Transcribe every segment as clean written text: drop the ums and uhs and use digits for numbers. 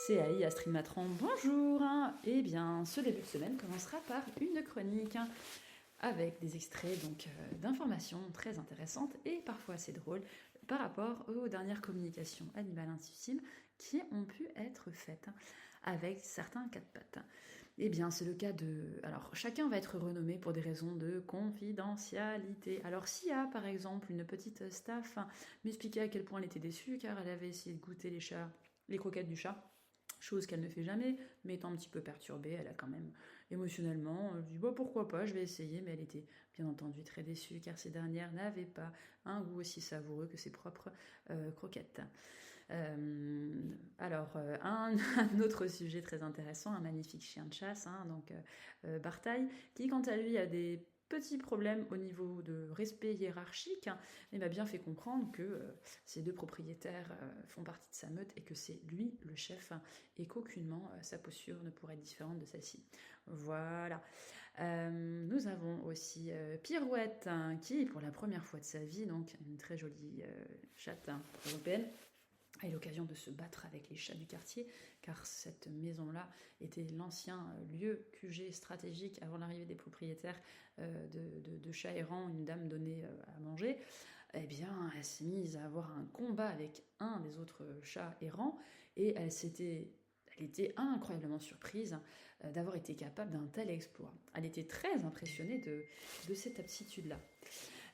C'est Aïe Astrid Matran, bonjour. Eh bien, ce début de semaine commencera par une chronique avec des extraits d'informations très intéressantes et parfois assez drôles par rapport aux dernières communications animales intuitives qui ont pu être faites avec certains quatre pattes. Eh bien, c'est le cas de... Alors, chacun va être renommé pour des raisons de confidentialité. Alors, s'il y a, par exemple, une petite staff m'expliquait à quel point elle était déçue car elle avait essayé de goûter les croquettes du chat, chose qu'elle ne fait jamais, mais étant un petit peu perturbée, elle a quand même émotionnellement dit bah, pourquoi pas, je vais essayer, mais elle était bien entendu très déçue car ces dernières n'avaient pas un goût aussi savoureux que ses propres croquettes. Un autre sujet très intéressant, un magnifique chien de chasse, Bartaille, qui quant à lui a des petits problèmes au niveau de respect hiérarchique, il m'a bien fait comprendre que ces deux propriétaires font partie de sa meute et que c'est lui le chef et qu'aucunement sa posture ne pourrait être différente de celle-ci. Voilà. Nous avons aussi Pirouette qui, pour la première fois de sa vie, donc une très jolie chatte européenne, a eu l'occasion de se battre avec les chats du quartier, car cette maison-là était l'ancien lieu QG stratégique avant l'arrivée des propriétaires de chats errants. Une dame donnait à manger. Eh bien, elle s'est mise à avoir un combat avec un des autres chats errants, et elle était incroyablement surprise d'avoir été capable d'un tel exploit. Elle était très impressionnée de cette aptitude-là.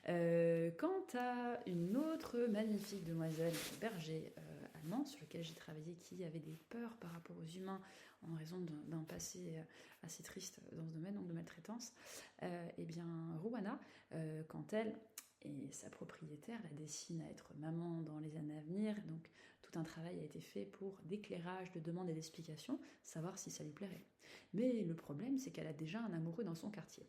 Quant à une autre magnifique demoiselle berger allemand sur lequel j'ai travaillé, qui avait des peurs par rapport aux humains en raison d'un passé assez triste dans ce domaine, donc de maltraitance, eh bien Rouana, quand elle et sa propriétaire la destinent à être maman dans les années à venir, donc tout un travail a été fait pour d'éclairage, de demande et d'explication, savoir si ça lui plairait. Mais le problème, c'est qu'elle a déjà un amoureux dans son quartier.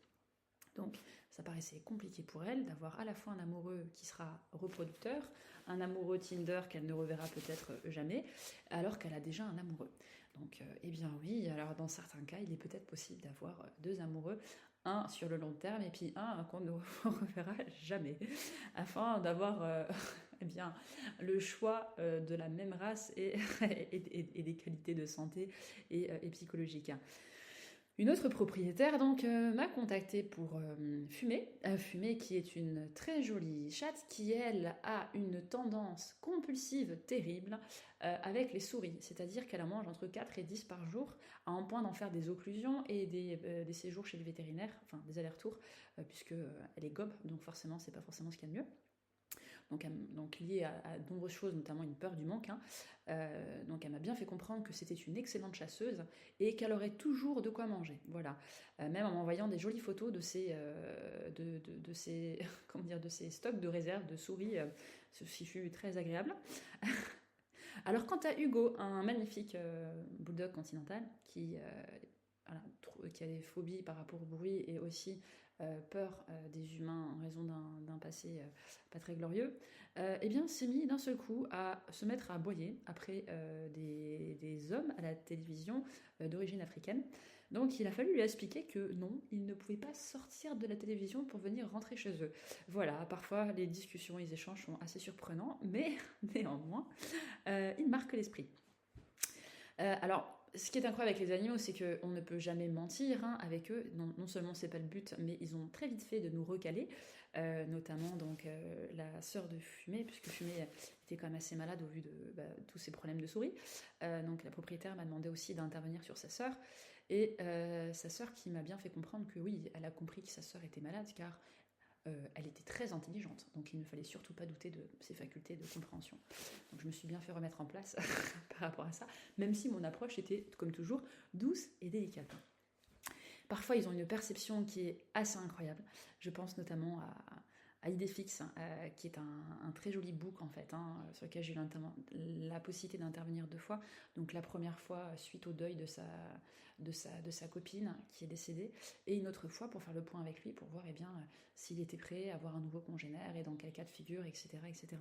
Donc ça paraissait compliqué pour elle d'avoir à la fois un amoureux qui sera reproducteur, un amoureux Tinder qu'elle ne reverra peut-être jamais, alors qu'elle a déjà un amoureux. Donc eh bien oui, alors dans certains cas, il est peut-être possible d'avoir deux amoureux, un sur le long terme et puis un qu'on ne reverra jamais, afin d'avoir eh bien, le choix de la même race et des qualités de santé et psychologiques. Une autre propriétaire m'a contactée pour Fumée qui est une très jolie chatte qui elle a une tendance compulsive terrible avec les souris, c'est-à-dire qu'elle en mange entre 4 et 10 par jour, à un point d'en faire des occlusions et des séjours chez le vétérinaire, enfin des allers-retours, puisque elle est gobe, donc forcément c'est pas forcément ce qu'il y a de mieux. Donc lié à de nombreuses choses, notamment une peur du manque. Donc elle m'a bien fait comprendre que c'était une excellente chasseuse et qu'elle aurait toujours de quoi manger. Voilà. Même en m'envoyant des jolies photos de ses, de ses stocks de réserve de souris, ceci fut très agréable. Alors quant à Hugo, un magnifique bulldog continental qui a des phobies par rapport au bruit et aussi peur des humains en raison d'un passé pas très glorieux, eh bien s'est mis d'un seul coup à se mettre à aboyer après des hommes à la télévision d'origine africaine. Donc il a fallu lui expliquer que non, il ne pouvait pas sortir de la télévision pour venir rentrer chez eux. Voilà, parfois les discussions et les échanges sont assez surprenants, mais néanmoins, ils marquent l'esprit. Alors, ce qui est incroyable avec les animaux, c'est qu'on ne peut jamais mentir avec eux. Non seulement c'est pas le but, mais ils ont très vite fait de nous recaler, notamment la sœur de Fumée, puisque Fumée était quand même assez malade au vu de tous ces problèmes de souris. Donc la propriétaire m'a demandé aussi d'intervenir sur sa sœur. Et sa sœur qui m'a bien fait comprendre que oui, elle a compris que sa sœur était malade, car elle était très intelligente, donc il ne fallait surtout pas douter de ses facultés de compréhension. Donc je me suis bien fait remettre en place par rapport à ça, même si mon approche était, comme toujours, douce et délicate. Parfois, ils ont une perception qui est assez incroyable. Je pense notamment à Idéfix, qui est un très joli book en fait, sur lequel j'ai eu la possibilité d'intervenir 2 fois. Donc la première fois suite au deuil de sa copine qui est décédée, et une autre fois pour faire le point avec lui, pour voir s'il était prêt à avoir un nouveau congénère et dans quel cas de figure, etc. etc.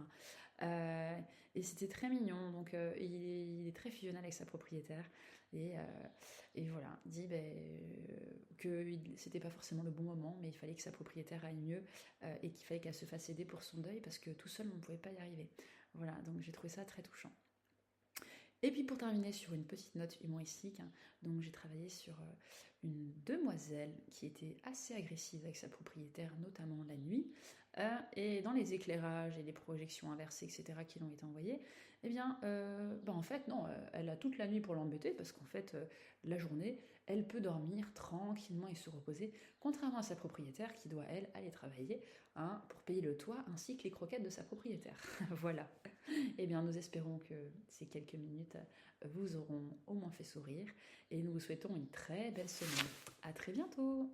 Et c'était très mignon, donc il est très fusionnel avec sa propriétaire. Et voilà, dit que c'était pas forcément le bon moment, mais il fallait que sa propriétaire aille mieux et qu'il fallait qu'elle se fasse aider pour son deuil parce que tout seul on ne pouvait pas y arriver. Voilà, donc j'ai trouvé ça très touchant. Et puis pour terminer sur une petite note humoristique, hein, donc j'ai travaillé sur une demoiselle qui était assez agressive avec sa propriétaire, notamment la nuit, et dans les éclairages et les projections inversées, etc., qui l'ont été envoyées, eh bien, en fait, non, elle a toute la nuit pour l'embêter, parce qu'en fait, la journée, elle peut dormir tranquillement et se reposer, contrairement à sa propriétaire qui doit, elle, aller travailler, hein, pour payer le toit ainsi que les croquettes de sa propriétaire. Voilà. Eh bien, nous espérons que ces quelques minutes vous auront au moins fait sourire et nous vous souhaitons une très belle semaine. À très bientôt!